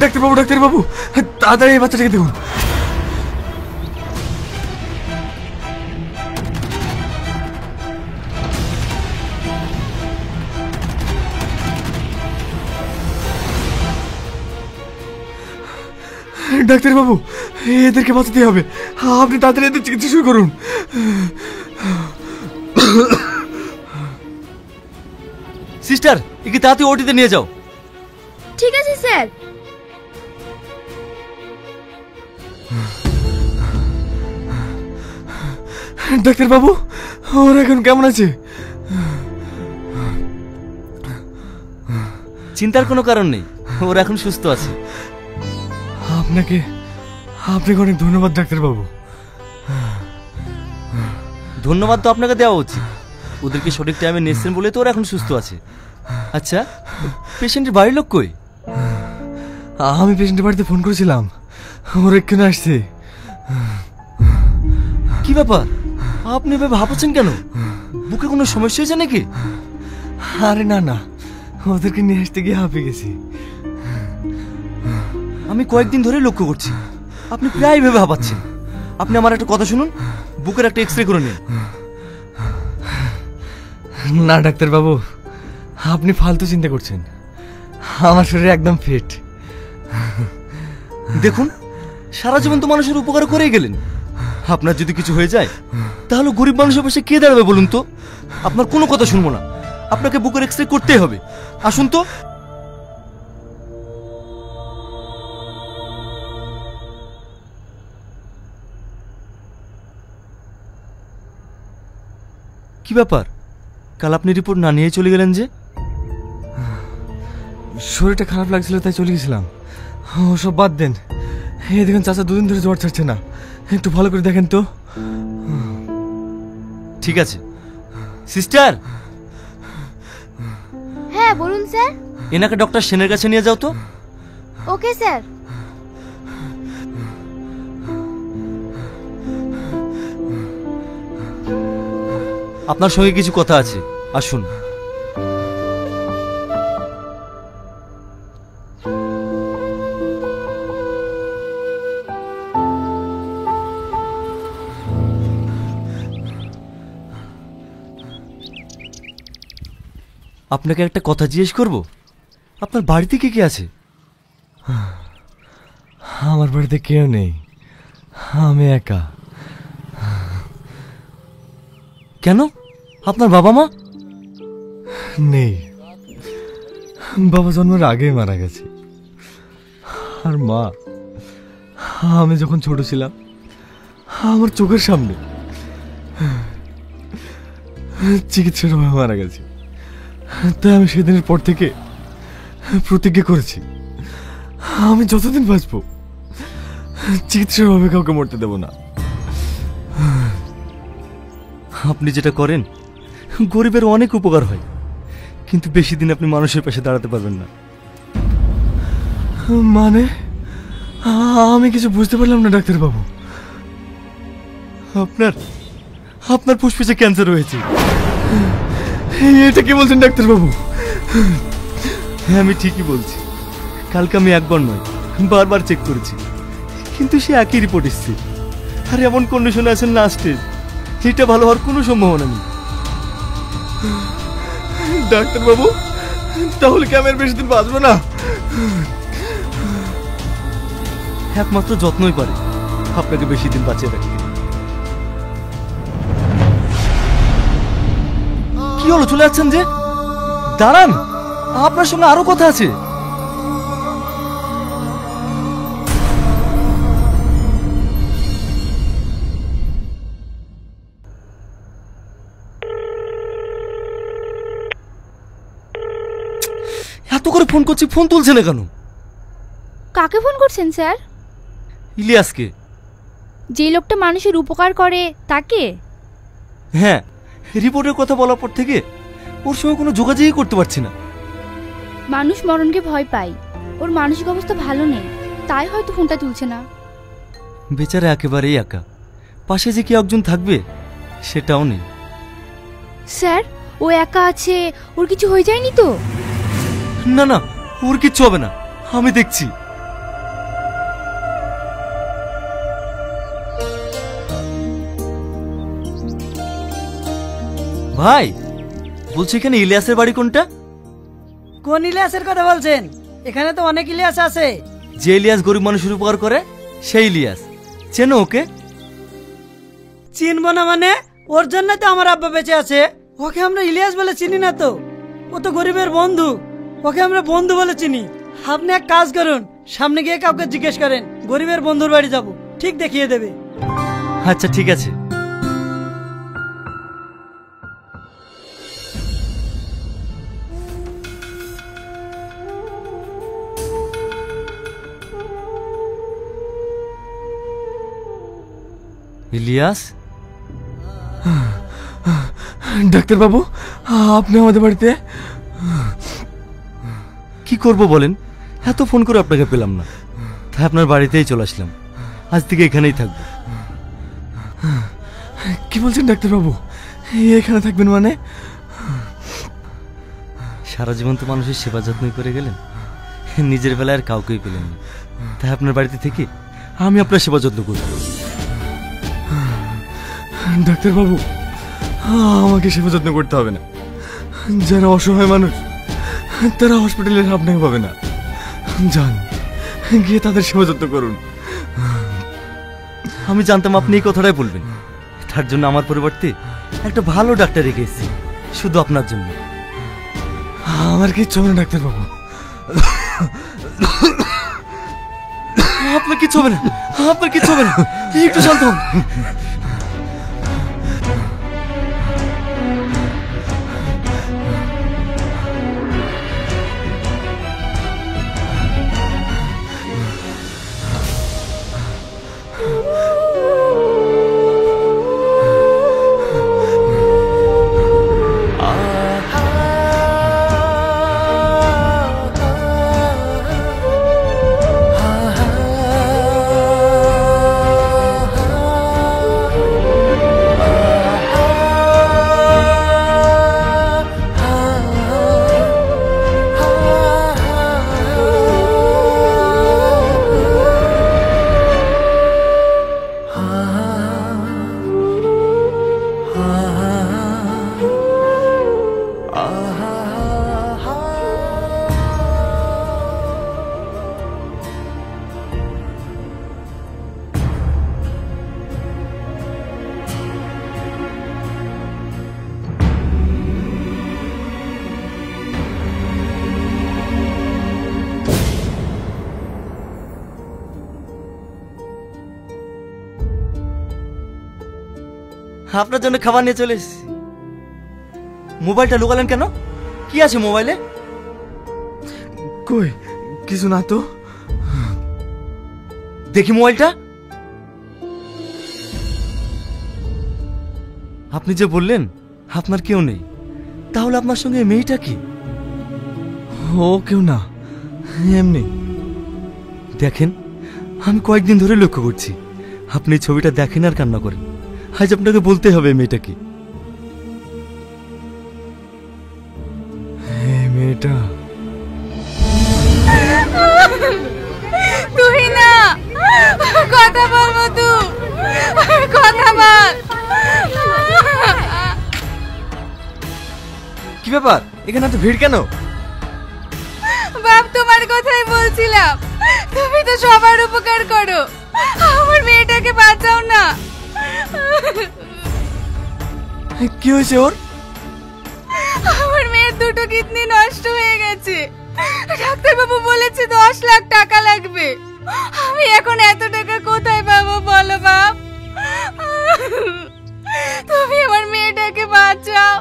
ডাক্তারবাবু, ডাক্তারবাবু, তাড়াতাড়ি এই বাচ্চাটাকে দেখুন। ডাক্তারবাবু, এদেরকে বাঁচাতে হবে, আপনি তাড়াতাড়ি এদের চিকিৎসা শুরু করুন। সিস্টার, একে তাড়াতাড়ি ওটিতে নিয়ে যাও। ঠিক আছে স্যার। ডাক্তারবাবু, ওর এখন কেমন আছে? চিন্তার কোনো কারণ নেই, ওর এখন সুস্থ আছে। আপনাকে অনেক ধন্যবাদ ডাক্তারবাবু। ধন্যবাদ তো আপনাকে দেওয়া উচিত, ওদেরকে সঠিক টাইমে নিয়েছেন বলে তো ওরা এখন সুস্থ আছে। আচ্ছা, পেশেন্টের বাড়ির লোক কই? আমি পেশেন্টের বাড়িতে ফোন করেছিলাম, ওর এক্ষুনি আসছে। কি ব্যাপার, আপনি এভাবে ভাবছেন কেন? বুকে কোনো সমস্যা হয়েছে নাকি? আরে না না, ওদেরকে নিয়ে আসতে গিয়ে হাঁপিয়ে গেছি। আমি কয়েকদিন ধরে লক্ষ্য করছি আপনি প্রায় ভেবে হাঁপাচ্ছেন। আপনি আমার একটা কথা শুনুন, বুকের একটা এক্সরে করে নিন। না ডাক্তারবাবু, আপনি ফালতু চিন্তা করছেন, আমার শরীর একদম ফিট। দেখুন, সারা জীবন তো মানুষের উপকার করেই গেলেন, আপনার যদি কিছু হয়ে যায় তাহলে গরিব মানুষের পাশে কে দাঁড়াবে বলুন তো? আপনার কোনো কথা শুনবো না, আপনাকে বুকের এক্সরে করতেই হবে। আসুন তো। কি ব্যাপার, কাল আপনি রিপোর্ট না নিয়ে চলে গেলেন যে? শরীরটা খারাপ লাগছিল তাই চলে গেছিলাম। ওসব বাদ দেন, এই দেখুন চাচা দুদিন ধরে জ্বর ছাড়ছে না, একটু ভালো করে দেখেন তো। ঠিক আছে সিস্টার। হ্যাঁ বলুন স্যার। এনাকে ডক্টর সেনের কাছে নিয়ে যাও তো। Okay sir. আপনার সঙ্গে কিছু কথা আছে, আসুন। আপনাকে একটা কথা জিজ্ঞেস করব, আপনার বাড়িতে কে কে আছে? আমার বাড়িতে কেউ নেই, আমি একা। কেন, আপনার বাবা মা? নেই, বাবা জন্মের আগেই মারা গেছে। আর মা, আমি যখন ছোট ছিলাম আমার চোখের সামনে চিকিৎসার অভাবে মারা গেছে। তাই আমি সেদিনের পর থেকে প্রতিজ্ঞা করেছি আমি যতদিন বাঁচবো চিকিৎসার অভাবে কাউকে মরতে দেব না। আপনি যেটা করেন গরিবের অনেক উপকার হয়, কিন্তু বেশি দিন আপনি মানুষের পাশে দাঁড়াতে পারবেন না। মানে আমি কিছু বুঝতে পারলাম না ডাক্তারবাবু। আপনার ফুসফুসে ক্যান্সার হয়েছে। এটা কি বলছেন ডাক্তারবাবু? হ্যাঁ আমি ঠিকই বলছি, কালকে আমি একবার নয় বারবার চেক করেছি, কিন্তু সে একই রিপোর্ট এসেছে। আর এমন কন্ডিশনে আছেন লাস্টে, এটা ভালো হওয়ার কোনো সম্ভাবনা নেই। ডাক্তারবাবু, তাহলে কি আমি আর বেশি দিন বাঁচবো না? একমাত্র যত্নই পারে আপনাকে বেশি দিন বাঁচিয়ে রাখতে। কি হলো, চলে যাচ্ছেন যে? দাঁড়ান, আপনার সঙ্গে আরো কথা আছে। এত করে ফোন করছি, ফোন তুলছে না কেন? কাকে ফোন করছেন স্যার? ইলিয়াসকে। যে লোকটা মানুষের উপকার করে তাকে? হ্যাঁ, রিপোর্টের কথা বলার পর থেকে ওর সঙ্গে কোনো যোগাযোগই করতে পারছি না। মানুষ মরণকে ভয় পায়, ওর মানসিক অবস্থা ভালো নেই, তাই হয়তো ফোনটা তুলছে না। বেচারা একেবারেই একা, পাশে যে কেউ একজন থাকবে সেটাও নেই। স্যার, ও একা আছে, ওর কিছু হয়ে যায়নি তো? না না, ওর কিচ্ছু হবে না, আমি দেখছি। ভাই, বলছি এখানে ইলিয়াসের বাড়ি কোনটা? কোন ইলিয়াসের কথা বলছেন? এখানে তো অনেক ইলিয়াস আছে। যে ইলিয়াস গরিব মানুষের উপকার করে সেই ইলিয়াস, চেনো ওকে? চিনবো না মানে? ওর জন্য তো আমার আব্বা বেঁচে আছে। ওকে আমরা ইলিয়াস বলে চিনি না তো, ও তো গরিবের বন্ধু। ওকে আমরা বন্ধু বলে চিনি। আপনি এক কাজ করুন, সামনে গিয়ে কাউকে জিজ্ঞেস করেন, গরিবের বন্ধুর বাড়ি যাব, ঠিক দেখিয়ে দেবে। আচ্ছা ঠিক আছে। ইলিয়াস, ডাক্তারবাবু, আপনি আমাদের বাড়িতে? কি করব বলেন, এত ফোন করে আপনাকে পেলাম না, তাই আপনার বাড়িতেই চলে আসলাম। আজ থেকে এখানেই থাকবো। কি বলছেন ডাক্তারবাবু, এখানে থাকবেন মানে? সারা জীবন তো মানুষের সেবা যত্নই করে গেলেন, নিজের বেলায় আর কাউকেই পেলেন না, তাই আপনার বাড়িতে থেকে আমি আপনার সেবা যত্ন করব। ডাক্তারবাবু, আমাকে সেবা যত্ন করতে হবে না। যারা অসহায় মানুষ তারা হসপিটালের আপনাকে পাবে না। যান, গিয়ে তাদের সেবা যত্ন করুন। আমি জানতাম আপনি এই কথাটাই বলবেন, তার জন্য আমার পরিবর্তে একটা ভালো ডাক্তার রেখে এসেছি, শুধু আপনার জন্য। আমার কিচ্ছু হবে না ডাক্তারবাবু। আপনার কিচ্ছু হবে না, আপনার কিচ্ছু হবে না, একটু শান্ত হন। আপনার জন্য খাবার নিয়ে চলে এসেছি। মোবাইলটা লুকালেন কেন? কি আছে মোবাইলে? কই, কিছু না তো। দেখি মোবাইলটা। আপনি যে বললেন আপনার কেউ নেই, তাহলে আপনার সঙ্গে এই মেয়েটা কি? ও কেউ না, এমনি। দেখেন, আমি কয়েকদিন ধরে লক্ষ্য করছি আপনি এই ছবিটা দেখেন আর কান্না করেন। আজ আপনাকে বলতে হবে এই মেয়েটা কি। এই মেয়েটা তুই না, কথা বল মধু, কথা বল। কি ব্যাপার, এখানে এত ভিড় কেন? বাপ, তোমার কথাই বলছিলাম, তুমি তো সবার উপকার করো, আমার মেয়েটাকে বাঁচাও না। কি হয়েছে ওর? আমার মেয়ের দুটো কিডনি নষ্ট হয়ে গেছে, ডাক্তারবাবু বলেছে 10 লাখ টাকা লাগবে। আমি এখন এত টাকা কোথায় পাবো বলো বাপ? তুমি আমার মেয়েটাকে বাঁচাও।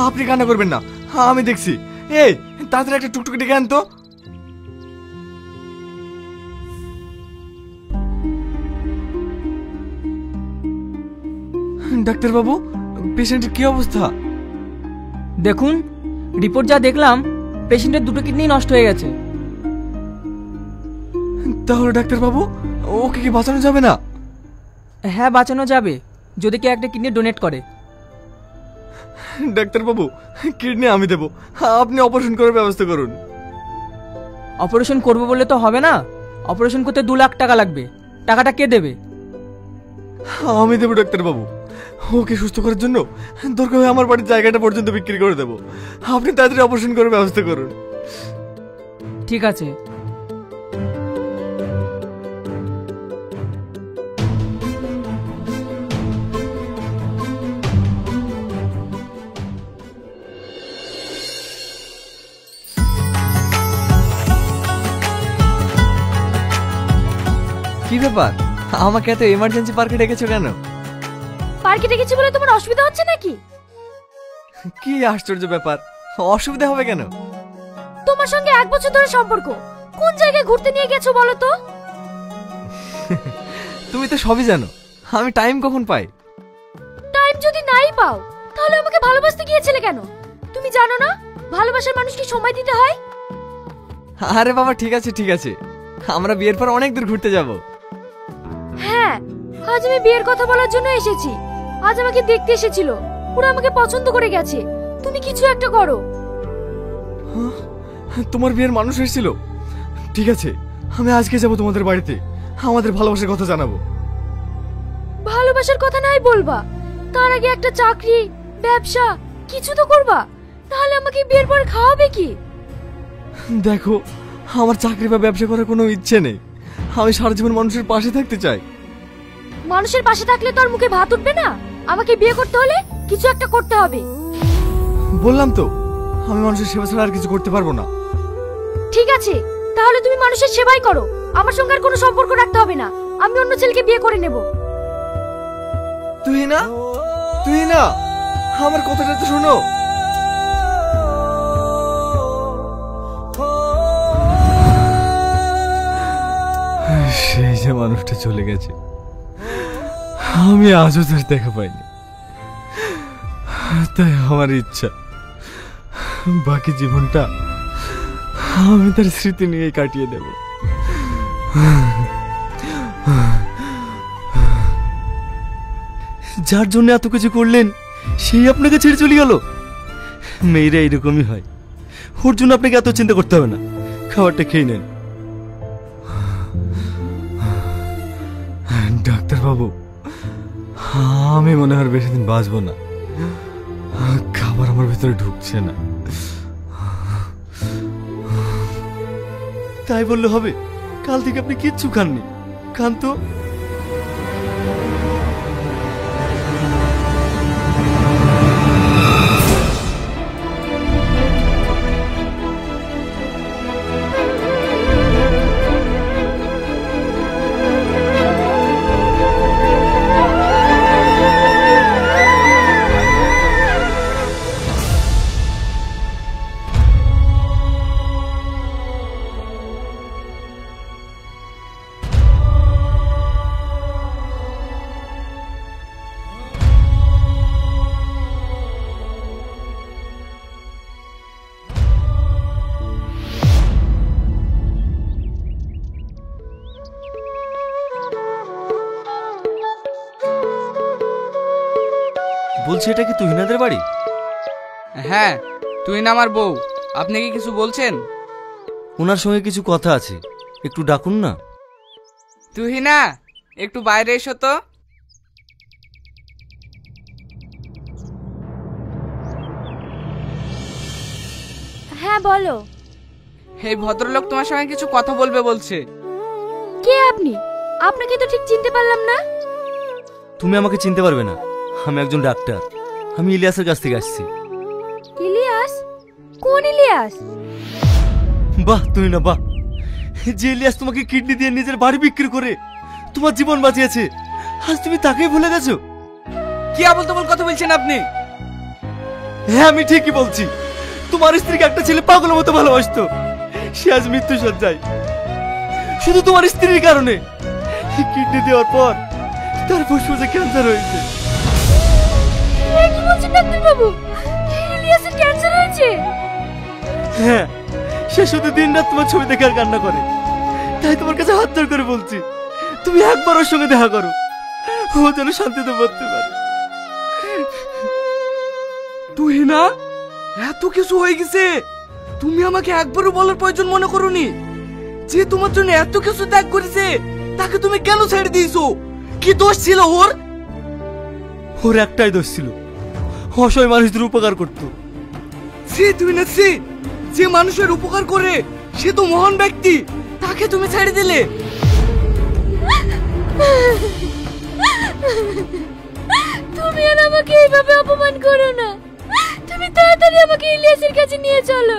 আপনি কান্না করবেন না, আমি দেখছি। এই, তাড়াতাড়ি একটা টুকটুকি ডেকে আন তো। ডাক্তারবাবু, পেশেন্টের কি অবস্থা? দেখুন, রিপোর্ট যা দেখলাম, পেশেন্টের দুটো কিডনি নষ্ট হয়ে গেছে। তাহলে ডাক্তারবাবু, ওকে কি বাঁচানো যাবে না? হ্যাঁ, বাঁচানো যাবে যদি কেউ একটা কিডনি ডোনেট করে। ডাক্তারবাবু, কিডনি আমি দেবো, আপনি অপারেশন করার ব্যবস্থা করুন। অপারেশন করবো বলে তো হবে না, অপারেশন করতে 2 লাখ টাকা লাগবে। টাকাটা কে দেবে? আমি দেবো ডাক্তারবাবু, ওকে সুস্থ করার জন্য দরকার হয় আমার বাড়ির জায়গাটা পর্যন্ত বিক্রি করে দেবো। আপনি তাড়াতাড়ি অপারেশন করার ব্যবস্থা করুন। ঠিক আছে। কি ব্যাপার, আমাকে এত এমার্জেন্সি পার্কে ডেকেছো কেন? পার্কে ডেকেছি বলে তোমার অসুবিধা হচ্ছে নাকি? কি আশ্চর্য ব্যাপার, অসুবিধা হবে কেন? তোমার সঙ্গে 1 বছর ধরে সম্পর্ক, কোন জায়গায় ঘুরতে নিয়ে গেছো বলো তো? তুমি তো সবই জানো, আমি টাইম কখন পাই? টাইম যদি নাই পাও তাহলে আমাকে ভালোবাসতে গিয়েছিলে কেন? তুমি জানো না ভালোবাসার মানুষকে সময় দিতে হয়? আরে বাবা ঠিক আছে ঠিক আছে, আমরা বিয়ের পর অনেক দূর ঘুরতে যাব। হ্যাঁ, আজ আমি বিয়ের কথা বলার জন্য এসেছি। আজ আমাকে দেখতে এসেছিল, ওরা আমাকে পছন্দ করে গেছে। তুমি কিছু একটা করো। তোমার বিয়ের মানুষ এসেছিল? ঠিক আছে, আমি আজকে যাব তোমাদের বাড়িতে, আমাদের ভালোবাসার কথা জানাবো। ভালোবাসার কথা নাই বলবা, তার আগে একটা চাকরি, ব্যবসা কিছু তো করবা, তাহলে আমাকে বিয়ের পর খাওয়াবে কি? দেখো, আমার চাকরি বা ব্যবসা করার কোনো ইচ্ছে নেই। আমি সারা জীবন মানুষের পাশে থাকতে চাই। মানুষের পাশে থাকলে তো আর মুখে ভাত উঠবে না। আমাকে বিয়ে করতে হলে কিছু একটা করতে হবে। বললাম তো, আমি মানুষের সেবা ছাড়া আর কিছু করতে পারবো না। ঠিক আছে, তাহলে তুমি মানুষের সেবাই করো, আমার সঙ্গে আর কোনো সম্পর্ক রাখতে হবে না। আমি অন্য ছেলেকে বিয়ে করে নেব। তুই না আমার কথাটা তো শোনো। সেই যে মানুষটা চলে গেছে, আমি আজও তার দেখা পাইনি। তাই আমার ইচ্ছা বাকি জীবনটা আমি তার স্মৃতি নিয়ে কাটিয়ে দেব। যার জন্য এত কিছু করলেন সেই আপনাকে ছেড়ে চলে গেল। মেয়েরা এরকমই হয়, ওর জন্য আপনাকে এত চিন্তা করতে হবে না, খাবারটা খেয়ে নেন। ডাক্তারবাবু, আমি মনে হয় বেশি দিন বাঁচবো না। খাবার আমার ভিতরে ঢুকছে না। তাই বললে হবে? কাল থেকে আপনি কিচ্ছু খাননি, খান তো। বলছি, এটা কি তুহিনাদের বাড়ি? হ্যাঁ, তুহিনা আমার বউ। আপনি কি কিছু বলছেন? ওনার সঙ্গে কিছু কথা আছে, একটু ডাকুন না। তুহিনা, একটু বাইরে এসো তো। হ্যাঁ বলো। এই ভদ্রলোক তোমার সঙ্গে কিছু কথা বলবে বলছে। কে আপনি? আপনাকে তো ঠিক চিনতে পারলাম না। তুমি আমাকে চিনতে পারবে না, আমি একজন ডাক্তার। আমি ইলিয়াসের কাছ থেকে আসছি। ইলিয়াস? কোন ইলিয়াস? বাহ তুহিনা বাহ, যে ইলিয়াস তোমাকে কিডনি দিয়ে নিজের বাড়ি বিক্রি করে তোমার জীবন বাঁচিয়েছে, আজ তুমি তাকেই ভুলে গেছো? কি আবল তাবল কথা বলছেন আপনি? হ্যাঁ আমি ঠিকই বলছি, তোমার স্ত্রীকে একটা ছেলে পাগলের মতো ভালোবাসতো, সে আজ মৃত্যু সজ্জায় শুধু তোমার স্ত্রীর কারণে। কিডনি দেওয়ার পর তার ফুসফুসে ক্যান্সার হয়েছে। কি বলছেন ডাক্তার বাবু? ইলিয়াসের ক্যান্সার হয়েছে? হ্যাঁ, সে শুধু দিনরাত তোমার ছবি দেখে আর কান্না করে। তাই তোমার কাছে হাত জোড় করে বলছি, তুমি একবার ওর সঙ্গে দেখা করো, ও যেন শান্তিতে পড়তে পারে। তুহিনা, এত কিছু হয়ে গেছে, তুমি আমাকে একবারও বলার প্রয়োজন মনে করোনি? যে তোমার জন্য এত কিছু ত্যাগ করেছে তাকে তুমি কেন ছেড়ে দিয়েছো? কি দোষ ছিল ওর? ওর একটাই দোষ ছিল, অসহায় মানুষদের উপকার করতো। সে তুই না সে, যে মানুষের উপকার করে সে তো মহান ব্যক্তি, তাকে তুমি ছেড়ে দিলে। তুমি আর আমাকে এইভাবে অপমান করো না। তুমি তাড়াতাড়ি আমাকে ইলিয়াসের কাছে নিয়ে চলো।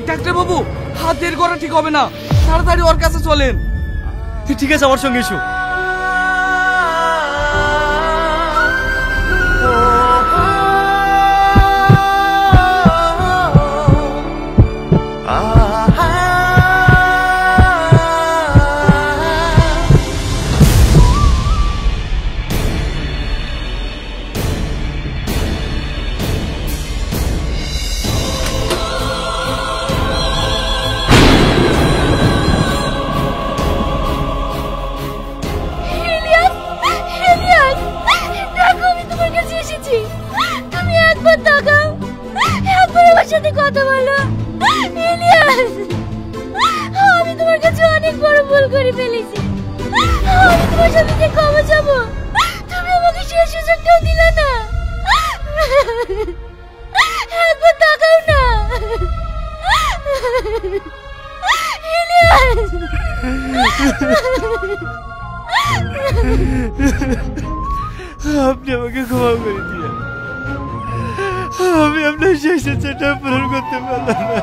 ডাক্তার বাবু, হাত দেরি করা ঠিক হবে না, তাড়াতাড়ি ওর কাছে চলেন। ঠিক আছে, আমার সঙ্গে এসো। ইলিয়াস, ইলিয়াস, দেখো আমি তোমার কাছে এসেছি। তুমি একবার তাকাও, একবার আমার সাথে কথা বলো। ইলিয়াস, আমি তোমার কাছে অনেক বড় ভুল করে ফেলেছি। আমি তোমার সাথে যে ক্ষমা চাবো, তুমি আমাকে সেই সুযোগটাও দিলে না। একবার তাকাও না ইলিয়াস। আপনি আমাকে ক্ষমা করে দিয়ে, আমি আপনার শেষ ইচ্ছাটা পূরণ করতে পারলাম না।